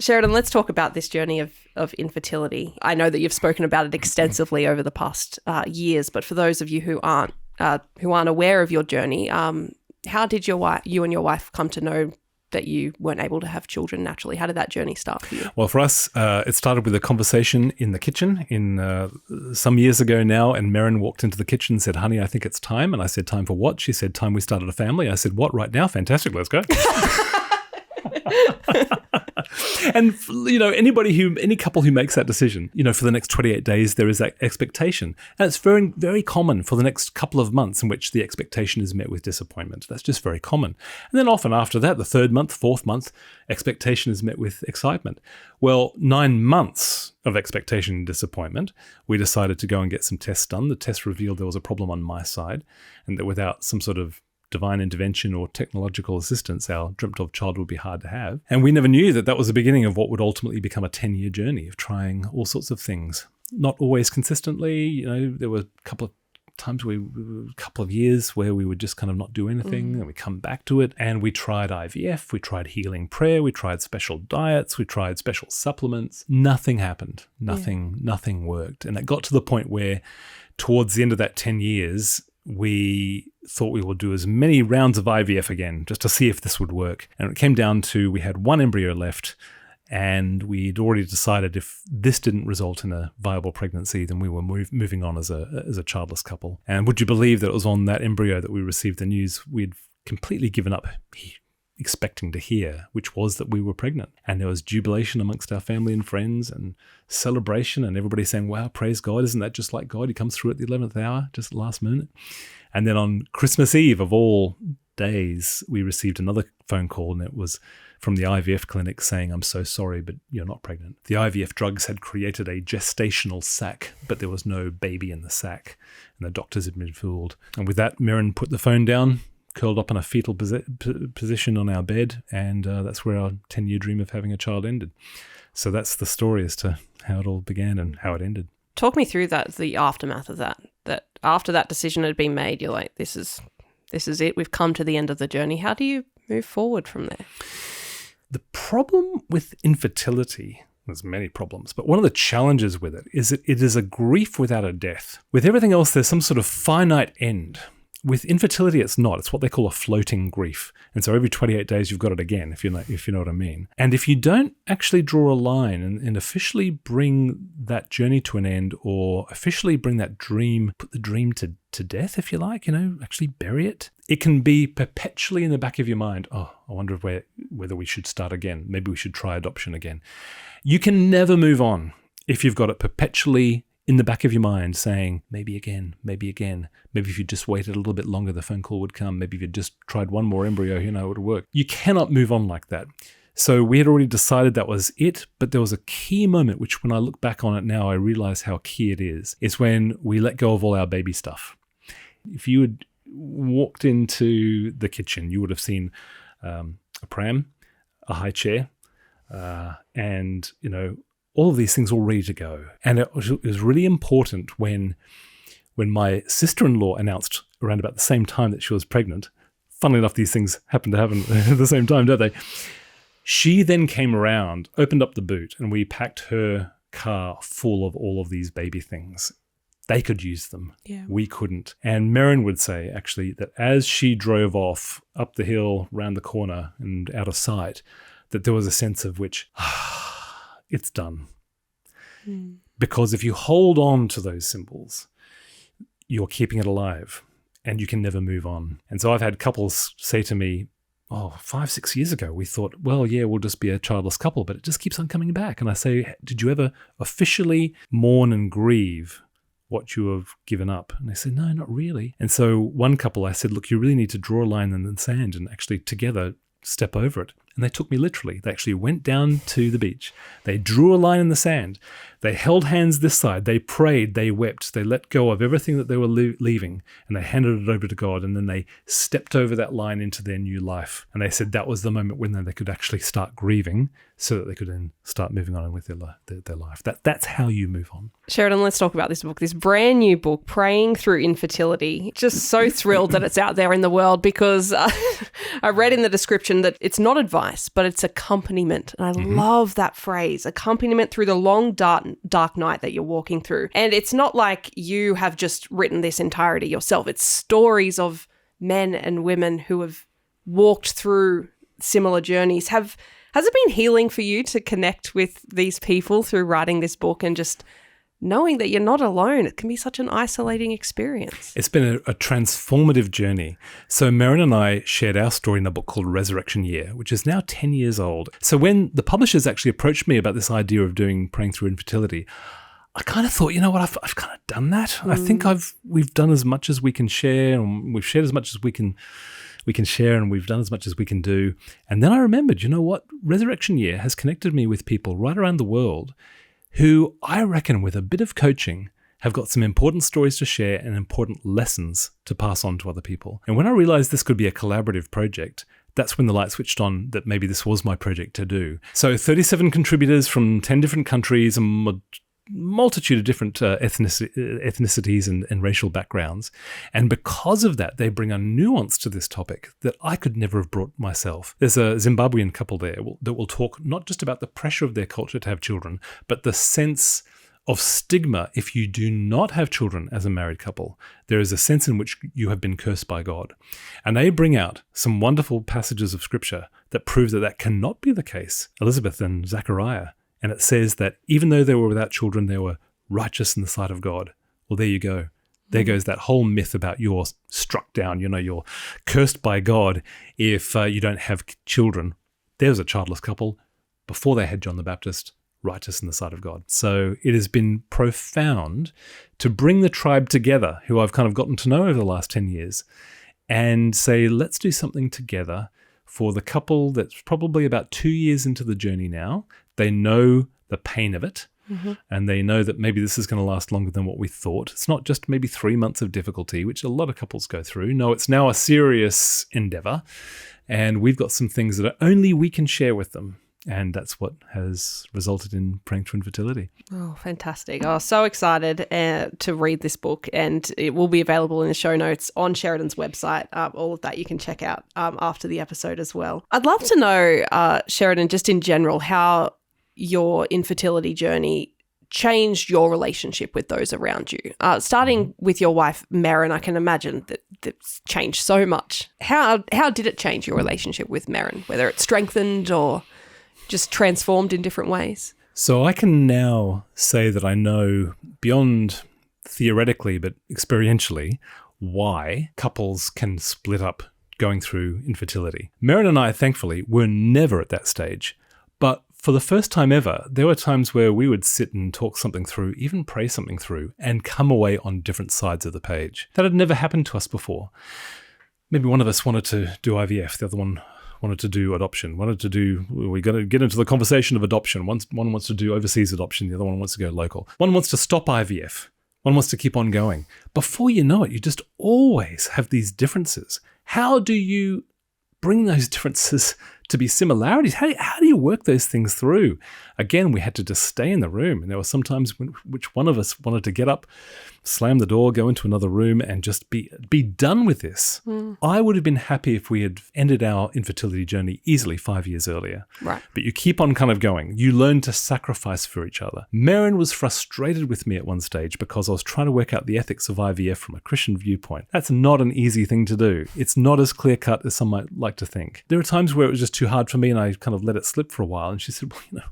Sheridan, let's talk about this journey of infertility. I know that you've spoken about it extensively over the past years, but for those of you who aren't aware of your journey, how did you and your wife come to know that you weren't able to have children naturally? How did that journey start for you? Well, for us, it started with a conversation in the kitchen some years ago now, and Merrin walked into the kitchen and said, "Honey, I think it's time." And I said, "Time for what?" She said, "Time we started a family." I said, "What, right now? Fantastic, let's go." And, any couple who makes that decision, for the next 28 days, there is that expectation. And it's very, very common for the next couple of months in which the expectation is met with disappointment. That's just very common. And then often after that, the third month, fourth month, expectation is met with excitement. Well, 9 months of expectation and disappointment, we decided to go and get some tests done. The tests revealed there was a problem on my side, and that without some sort of divine intervention or technological assistance, our dreamt of child would be hard to have. And we never knew that was the beginning of what would ultimately become a 10-year journey of trying all sorts of things. Not always consistently. There were a couple of times a couple of years where we would just kind of not do anything, and we come back to it. And we tried IVF, we tried healing prayer, we tried special diets, we tried special supplements. Nothing happened. Nothing worked. And it got to the point where towards the end of that 10 years, we thought we would do as many rounds of IVF again just to see if this would work. And it came down to we had one embryo left, and we'd already decided if this didn't result in a viable pregnancy, then we were moving on as a childless couple. And would you believe that it was on that embryo that we received the news we'd completely given up expecting to hear, which was that we were pregnant. And there was jubilation amongst our family and friends and celebration, and everybody saying, "Wow, praise God, isn't that just like God? He comes through at the 11th hour, just last minute." And then on Christmas Eve of all days, we received another phone call, and it was from the IVF clinic saying, "I'm so sorry, but you're not pregnant." The IVF drugs had created a gestational sac, but there was no baby in the sac, and the doctors had been fooled. And with that, Merrin put the phone down, curled up in a fetal position on our bed, and that's where our 10-year dream of having a child ended. So that's the story as to how it all began and how it ended. Talk me through the aftermath of that after that decision had been made, you're like, this is it, we've come to the end of the journey. How do you move forward from there? The problem with infertility, there's many problems, but one of the challenges with it is that it is a grief without a death. With everything else, there's some sort of finite end. With infertility, it's not. It's what they call a floating grief. And so every 28 days, you've got it again, if you know what I mean. And if you don't actually draw a line and officially bring that journey to an end, or officially bring that dream, put the dream to death, if you like, actually bury it, it can be perpetually in the back of your mind. "Oh, I wonder whether we should start again. Maybe we should try adoption again." You can never move on if you've got it perpetually in the back of your mind saying, maybe again, maybe if you just waited a little bit longer, the phone call would come. Maybe if you just tried one more embryo, it would work. You cannot move on like that. So we had already decided that was it, but there was a key moment, which when I look back on it now, I realize how key it is when we let go of all our baby stuff. If you had walked into the kitchen, you would have seen a pram, a high chair, and, all of these things all ready to go. And it was really important when my sister-in-law announced around about the same time that she was pregnant. Funnily enough, these things happen to happen at the same time, don't they? She then came around, opened up the boot, and we packed her car full of all of these baby things. They could use them. Yeah. We couldn't. And Merrin would say, actually, that as she drove off up the hill, round the corner, and out of sight, that there was a sense of which, it's done. Because if you hold on to those symbols, you're keeping it alive and you can never move on. And so I've had couples say to me, 5-6 years ago, we thought, well, yeah, we'll just be a childless couple, but it just keeps on coming back. And I say, did you ever officially mourn and grieve what you have given up? And they said, no, not really. And so one couple, I said, look, you really need to draw a line in the sand and actually together step over it. And they took me literally. They actually went down to the beach. They drew a line in the sand. They held hands this side. They prayed. They wept. They let go of everything that they were leaving, and they handed it over to God. And then they stepped over that line into their new life. And they said that was the moment when they could actually start grieving, so that they could then start moving on with their life. That's how you move on. Sheridan, let's talk about this book, this brand new book, Praying Through Infertility. Just so thrilled that it's out there in the world, because I read in the description that it's not advice, but it's accompaniment. And I love that phrase, accompaniment through the long, dark night that you're walking through. And it's not like you have just written this entirety yourself. It's stories of men and women who have walked through similar journeys. Has it been healing for you to connect with these people through writing this book and just knowing that you're not alone? It can be such an isolating experience. It's been a transformative journey. So Merrin and I shared our story in a book called Resurrection Year, which is now 10 years old. So when the publishers actually approached me about this idea of doing Praying Through Infertility, I kind of thought, you know what, I've kind of done that. I think we've done as much as we can share, and we've shared as much as we can share, and we've done as much as we can do. And then I remembered, you know what? Resurrection Year has connected me with people right around the world who I reckon with a bit of coaching have got some important stories to share and important lessons to pass on to other people. And when I realized this could be a collaborative project, that's when the light switched on that maybe this was my project to do. So 37 contributors from 10 different countries and multitude of different ethnicities and racial backgrounds. And because of that, they bring a nuance to this topic that I could never have brought myself. There's a Zimbabwean couple there that will talk not just about the pressure of their culture to have children, but the sense of stigma if you do not have children as a married couple. There is a sense in which you have been cursed by God. And they bring out some wonderful passages of scripture that prove that cannot be the case. Elizabeth and Zechariah. And it says that even though they were without children, they were righteous in the sight of God. Well, there you go. There goes that whole myth about you're struck down, you're cursed by God if you don't have children. There was a childless couple before they had John the Baptist, righteous in the sight of God. So it has been profound to bring the tribe together, who I've kind of gotten to know over the last 10 years, and say, let's do something together for the couple that's probably about 2 years into the journey now. They know the pain of it, and they know that maybe this is going to last longer than what we thought. It's not just maybe 3 months of difficulty, which a lot of couples go through. No, it's now a serious endeavor, and we've got some things that only we can share with them. And that's what has resulted in Praying Through Infertility. Oh, fantastic. Oh, so excited to read this book, and it will be available in the show notes on Sheridan's website. All of that you can check out after the episode as well. I'd love to know, Sheridan, just in general, how your infertility journey changed your relationship with those around you. Starting with your wife, Merrin, I can imagine that that's changed so much. How did it change your relationship with Merrin, whether it strengthened or just transformed in different ways? So I can now say that I know beyond theoretically, but experientially, why couples can split up going through infertility. Merrin and I, thankfully, were never at that stage. But for the first time ever, there were times where we would sit and talk something through, even pray something through, and come away on different sides of the page. That had never happened to us before. Maybe one of us wanted to do IVF, the other one wanted to do adoption, we got to get into the conversation of adoption. One wants to do overseas adoption, the other one wants to go local. One wants to stop IVF, one wants to keep on going. Before you know it, you just always have these differences. How do you bring those differences to be similarities? How do you work those things through? Again, we had to just stay in the room. And there were some times which one of us wanted to get up, slam the door, go into another room and just be done with this. I would have been happy if we had ended our infertility journey easily 5 years earlier. Right. But you keep on kind of going. You learn to sacrifice for each other. Merrin was frustrated with me at one stage because I was trying to work out the ethics of IVF from a Christian viewpoint. That's not an easy thing to do. It's not as clear-cut as some might like to think. There are times where it was just too hard for me and I kind of let it slip for a while. And she said, well,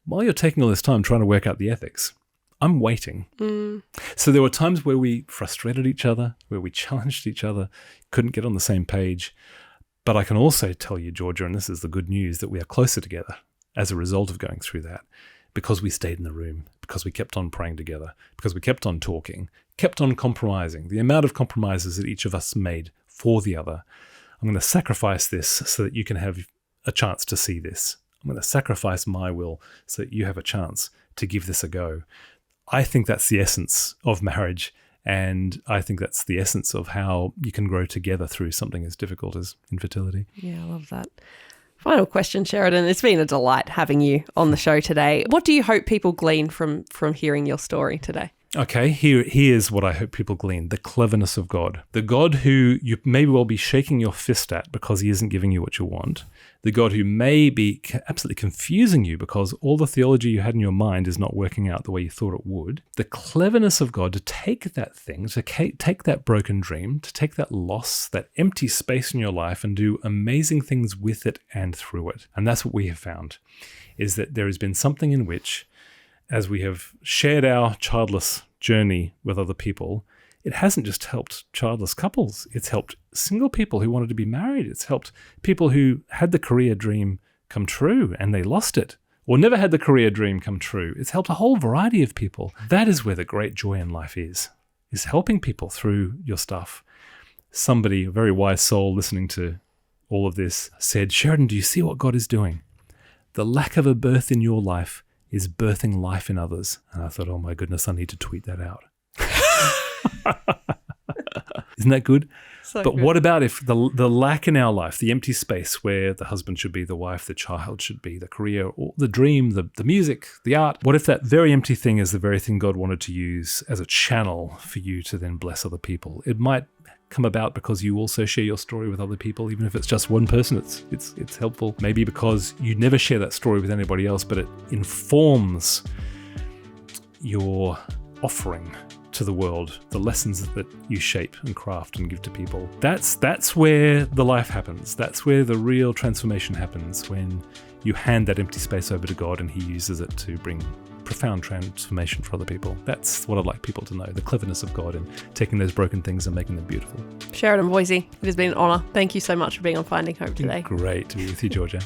while you're taking all this time trying to work out the ethics, I'm waiting. So there were times where we frustrated each other, where we challenged each other, couldn't get on the same page. But I can also tell you, Georgia, and this is the good news, that we are closer together as a result of going through that, because we stayed in the room, because we kept on praying together, because we kept on talking, kept on compromising. The amount of compromises that each of us made for the other. I'm going to sacrifice this so that you can have a chance to see this. I'm going to sacrifice my will so that you have a chance to give this a go. I think that's the essence of marriage, and I think that's the essence of how you can grow together through something as difficult as infertility. Yeah, I love that. Final question, Sheridan. It's been a delight having you on the show today. What do you hope people glean from hearing your story today? Okay, here's what I hope people glean. The cleverness of God. The God who you may well be shaking your fist at because he isn't giving you what you want. The God who may be absolutely confusing you because all the theology you had in your mind is not working out the way you thought it would. The cleverness of God to take that thing, to take that broken dream, to take that loss, that empty space in your life and do amazing things with it and through it. And that's what we have found, is that there has been something in which, as we have shared our childless journey with other people, it hasn't just helped childless couples. It's helped single people who wanted to be married. It's helped people who had the career dream come true and they lost it, or never had the career dream come true. It's helped a whole variety of people. That is where the great joy in life is helping people through your stuff. Somebody, a very wise soul listening to all of this, said, "Sheridan, do you see what God is doing? The lack of a birth in your life is birthing life in others." And I thought, oh my goodness, I need to tweet that out. Isn't that good? So but good. What about if the lack in our life, the empty space where the husband should be, the wife, the child should be, the career, or the dream, the music, the art, what if that very empty thing is the very thing God wanted to use as a channel for you to then bless other people? It might come about because you also share your story with other people, even if it's just one person. It's helpful. Maybe because you never share that story with anybody else, but it informs your offering to the world, the lessons that you shape and craft and give to people. That's where the life happens. That's where the real transformation happens, when you hand that empty space over to God and he uses it to bring profound transformation for other people. That's what I'd like people to know, the cleverness of God in taking those broken things and making them beautiful. Sheridan Voysey, it has been an honour. Thank you so much for being on Finding Hope today. Great to be with you, Georgia.